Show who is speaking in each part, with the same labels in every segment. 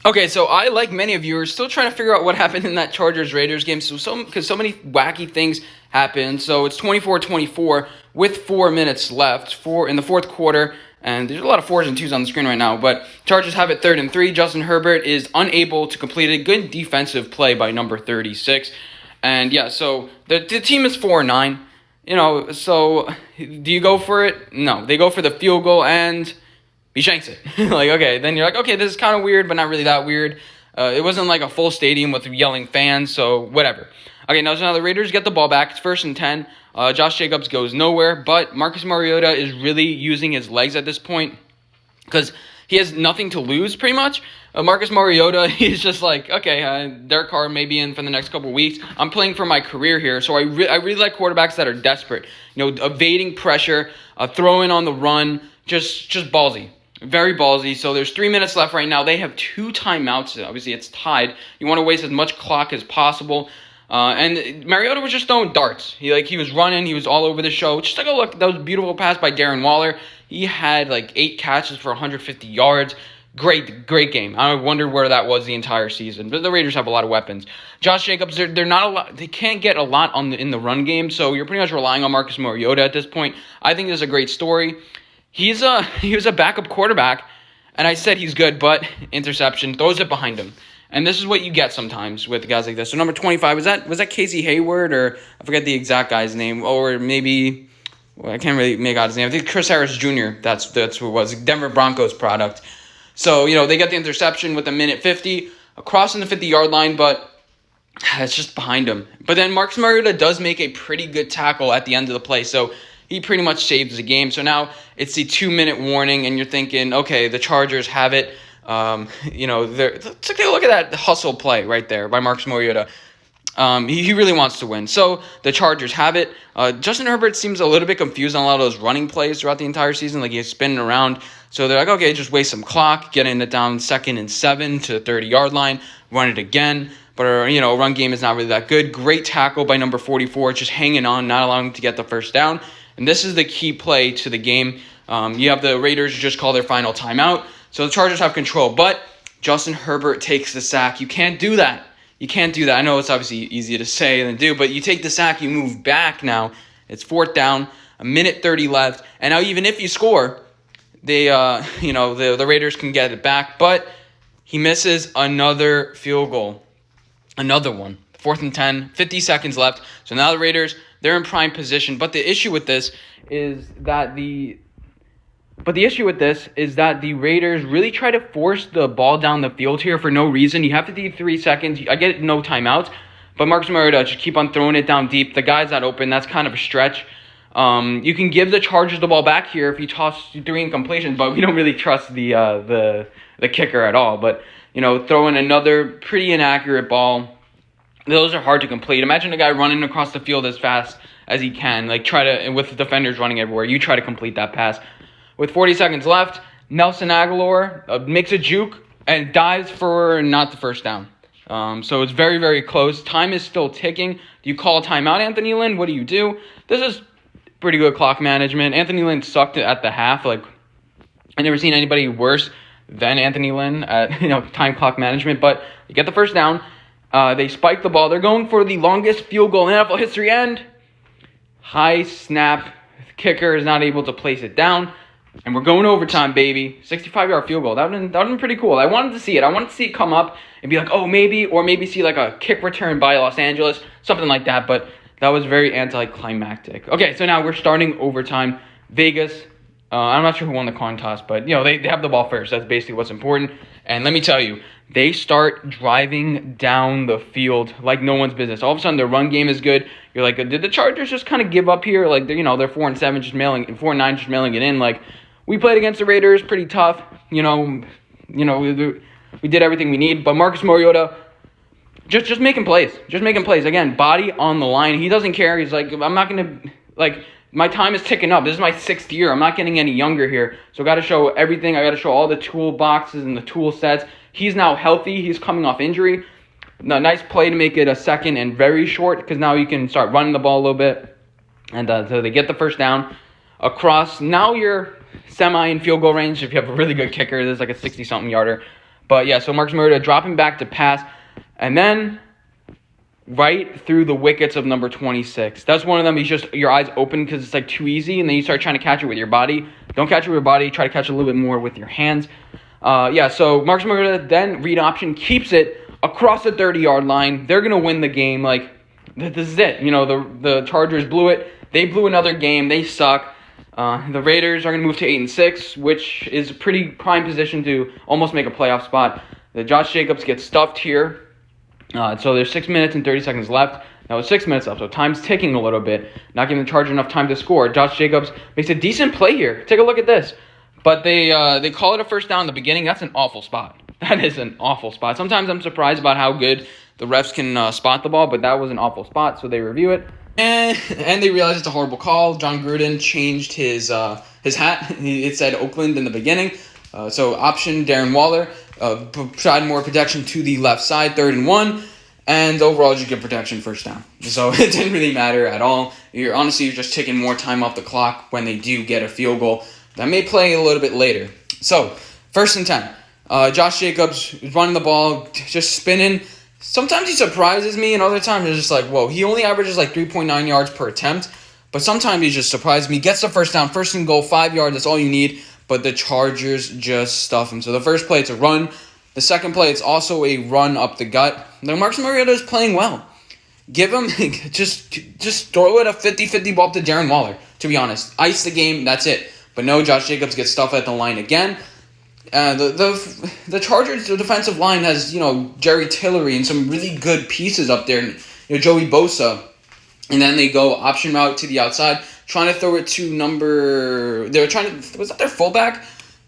Speaker 1: Okay, so I, like many of you, are still trying to figure out what happened in that Chargers-Raiders game. Because so many wacky things happened. So it's 24-24 with 4 minutes left in the fourth quarter. And there's a lot of 4s and 2s on the screen right now. But Chargers have it 3rd and 3. Justin Herbert is unable to complete a good defensive play by number 36. And yeah, so the team is 4-9. So do you go for it? No, they go for the field goal and he shanks it. Then you're like, okay, this is kind of weird, but not really that weird. It wasn't like a full stadium with yelling fans, so whatever. Okay, now the Raiders get the ball back. It's 1st and 10. Josh Jacobs goes nowhere, but Marcus Mariota is really using his legs at this point because he has nothing to lose, pretty much. Marcus Mariota, he's just like, okay, Derek Carr may be in for the next couple weeks. I'm playing for my career here, so I really like quarterbacks that are desperate. Evading pressure, throwing on the run, just ballsy. Very ballsy. So there's 3 minutes left right now. They have 2 timeouts. Obviously, it's tied. You want to waste as much clock as possible. And Mariota was just throwing darts. He was running. He was all over the show. Just take a look. That was a beautiful pass by Darren Waller. He had 8 catches for 150 yards. Great game. I wondered where that was the entire season. But the Raiders have a lot of weapons. Josh Jacobs, they're not a lot. They can't get a lot in the run game. So you're pretty much relying on Marcus Mariota at this point. I think this is a great story. He was a backup quarterback, and I said he's good, but interception, throws it behind him. And this is what you get sometimes with guys like this. So number 25, was that Casey Hayward, or I forget the exact guy's name, or maybe I can't really make out his name. I think Chris Harris Jr. That's who it was, Denver Broncos product. So they get the interception with a minute 50, crossing the 50-yard line, but it's just behind him. But then Marcus Mariota does make a pretty good tackle at the end of the play, so he pretty much saves the game. So now it's the 2-minute warning, and you're thinking, okay, the Chargers have it. Let's take a look at that hustle play right there by Marcus Mariota. He really wants to win. So the Chargers have it. Justin Herbert seems a little bit confused on a lot of those running plays throughout the entire season. He's spinning around. So they're like, okay, just waste some clock, getting it down 2nd and 7 to the 30-yard line, run it again. But our run game is not really that good. Great tackle by number 44, just hanging on, not allowing him to get the first down. And this is the key play to the game. You have the Raiders just call their final timeout. So the Chargers have control. But Justin Herbert takes the sack. You can't do that. I know it's obviously easier to say than do, but you take the sack, you move back now. It's 4th down, a minute 30 left. And now even if you score, the Raiders can get it back. But he misses another field goal. Another one. 4th and 10, 50 seconds left. So now the Raiders, they're in prime position. But the issue with this is that the Raiders really try to force the ball down the field here for no reason. You have to do 3 seconds. I get no timeouts, but Marcus Mariota just keep on throwing it down deep. The guy's not open. That's kind of a stretch. You can give the Chargers the ball back here if you toss 3 incompletions, but we don't really trust the kicker at all. But throwing another pretty inaccurate ball. Those are hard to complete. Imagine a guy running across the field as fast as he can. With the defenders running everywhere, you try to complete that pass. With 40 seconds left, Nelson Aguilar makes a juke and dives for not the first down. So it's very, very close. Time is still ticking. Do you call a timeout, Anthony Lynn? What do you do? This is pretty good clock management. Anthony Lynn sucked at the half. I never seen anybody worse than Anthony Lynn at time clock management. But you get the first down. They spike the ball. They're going for the longest field goal in NFL history, and high snap. The kicker is not able to place it down. And we're going overtime, baby. 65-yard field goal. That would have been pretty cool. I wanted to see it. I wanted to see it come up and be like, oh, maybe. Or maybe see a kick return by Los Angeles. Something like that. But that was very anticlimactic. Okay, so now we're starting overtime. Vegas. I'm not sure who won the coin toss. But, they have the ball first. That's basically what's important. And let me tell you, they start driving down the field like no one's business. All of a sudden, their run game is good. You're like, did the Chargers just kind of give up here? They're 4-7, just 4-9, just mailing it in. We played against the Raiders, pretty tough. We did everything we need. But Marcus Mariota, just making plays. Just making plays. Again, body on the line. He doesn't care. He's like, I'm not going to, my time is ticking up. This is my 6th year. I'm not getting any younger here. So I got to show everything. I got to show all the tool boxes and the tool sets. He's now healthy. He's coming off injury. Nice play to make it a 2nd and very short because now you can start running the ball a little bit. And so they get the first down across. Now you're semi in field goal range if you have a really good kicker. This is a 60-something yarder. But yeah, so Marcus Mariota dropping back to pass, and then right through the wickets of number 26. That's one of them. He's just, your eyes open because it's like too easy, and then you start trying to catch it with your body. Don't catch it with your body. Try to catch it a little bit more with your hands. So Marcus Mariota then read option, keeps it across the 30-yard line. They're going to win the game. Like, this is it. The Chargers blew it. They blew another game. They suck. The Raiders are going to move to 8-6, which is a pretty prime position to almost make a playoff spot. The Josh Jacobs gets stuffed here. So there's 6 minutes and 30 seconds left. Now it's 6 minutes left, so time's ticking a little bit. Not giving the Chargers enough time to score. Josh Jacobs makes a decent play here. Take a look at this. But they call it a first down in the beginning. That's an awful spot. That is an awful spot. Sometimes I'm surprised about how good the refs can spot the ball, but that was an awful spot, so they review it. And they realize it's a horrible call. John Gruden changed his hat. It said Oakland in the beginning. So option Darren Waller. Provide more protection to the left side, 3rd and 1. And overall, just get protection first down. So it didn't really matter at all. You're just taking more time off the clock when they do get a field goal. That may play a little bit later. So, 1st and 10. Josh Jacobs is running the ball, just spinning. Sometimes he surprises me, and other times it's just like, whoa. He only averages like 3.9 yards per attempt. But sometimes he just surprises me. Gets the first down, 1st and goal, 5 yards. That's all you need. But the Chargers just stuff him. So the first play, it's a run. The second play, it's also a run up the gut. Now, Marcus Mariota is playing well. Give him, just throw it a 50-50 ball to Darren Waller, to be honest. Ice the game, that's it. But no, Josh Jacobs gets stuffed at the line again. The Chargers, the defensive line has, Jerry Tillery and some really good pieces up there. Joey Bosa. And then they go option route to the outside, trying to throw it to was that their fullback?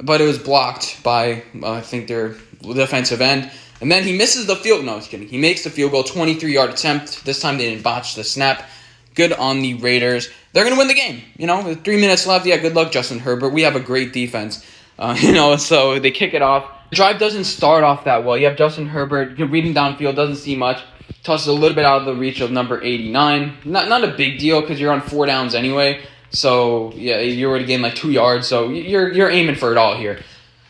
Speaker 1: But it was blocked by, I think, their defensive end. And then he misses the field. No, I was kidding. He makes the field goal, 23-yard attempt. This time they didn't botch the snap. Good on the Raiders. They're going to win the game. With 3 minutes left. Yeah, good luck, Justin Herbert. We have a great defense. So they kick it off. The drive doesn't start off that well. You have Justin Herbert reading downfield, doesn't see much. Tosses a little bit out of the reach of number 89. Not a big deal because you're on 4 downs anyway. So, yeah, you already gained like 2 yards. So you're aiming for it all here.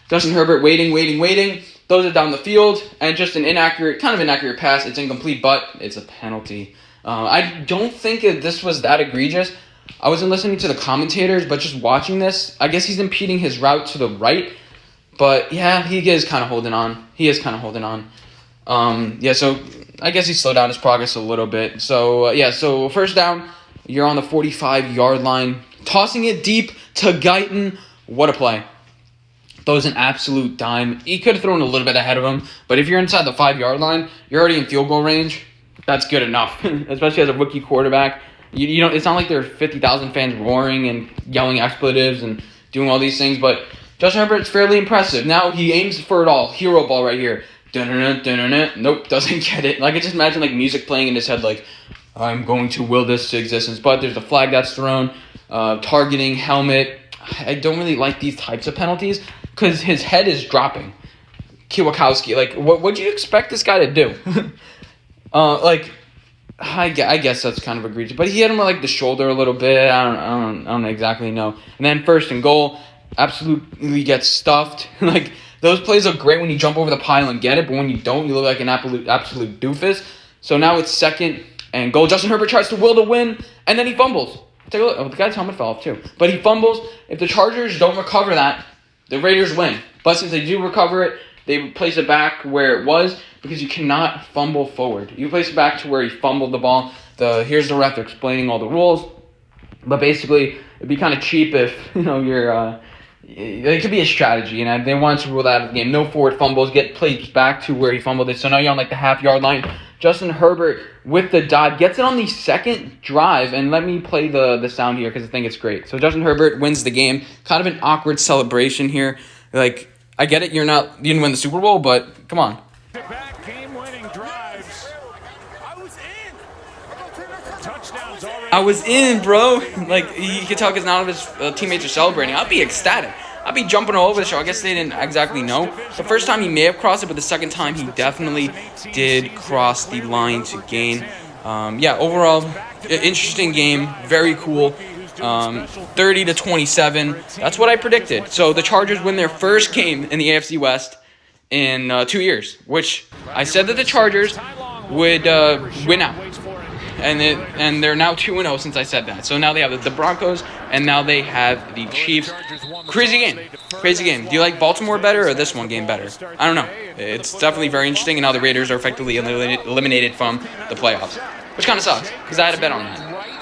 Speaker 1: Justin Herbert waiting. Throws it down the field. And just an inaccurate pass. It's incomplete, but it's a penalty. I don't think this was that egregious. I wasn't listening to the commentators, but just watching this, I guess he's impeding his route to the right. But, yeah, he is kind of holding on. So I guess he slowed down his progress a little bit. So, so first down, you're on the 45-yard line. Tossing it deep to Guyton. What a play. Throws an absolute dime. He could have thrown a little bit ahead of him, but if you're inside the 5-yard line, you're already in field goal range. That's good enough, especially as a rookie quarterback. It's not like there are 50,000 fans roaring and yelling expletives and doing all these things, but Justin Herbert's fairly impressive. Now he aims for it all. Hero ball right here. Nope, doesn't get it. Like, I just imagine like music playing in his head, like, I'm going to will this to existence. But there's a flag that's thrown. Targeting, helmet. I don't really like these types of penalties because his head is dropping. Kiwakowski, like, what'd you expect this guy to do? I guess that's kind of egregious. But he hit him with like the shoulder a little bit. I don't exactly know. And then 1st and goal, absolutely gets stuffed. Like, those plays look great when you jump over the pile and get it, but when you don't, you look like an absolute doofus. So now it's 2nd and goal. Justin Herbert tries to will the win, and then he fumbles. Take a look. Oh, the guy's helmet fell off too. But he fumbles. If the Chargers don't recover that, the Raiders win. But since they do recover it, they place it back where it was because you cannot fumble forward. You place it back to where he fumbled the ball. Here's the ref explaining all the rules. But basically, it'd be kind of cheap if, you're... it could be a strategy, and they wanted to rule that out of the game. No forward fumbles, get played back to where he fumbled it. So now you're on like the half-yard line. Justin Herbert with the dot gets it on the 2nd drive, and let me play the sound here because I think it's great. So Justin Herbert wins the game. Kind of an awkward celebration here. Like, I get it, you didn't win the Super Bowl, but come on.
Speaker 2: Back game-winning drives.
Speaker 1: I was in, bro. Like, you can tell because none of his teammates are celebrating. I'd be ecstatic. I'd be jumping all over the show. I guess they didn't exactly know. The first time he may have crossed it, but the second time he definitely did cross the line to gain. Overall, interesting game. Very cool. 30-27. That's what I predicted. So the Chargers win their first game in the AFC West in 2 years, which I said that the Chargers would win out. And they're now 2-0 since I said that. So now they have the Broncos, and now they have the Chiefs. Crazy game. Crazy game. Do you like Baltimore better or this one game better? I don't know. It's definitely very interesting, and now the Raiders are effectively eliminated from the playoffs, which kind of sucks because I had a bet on that.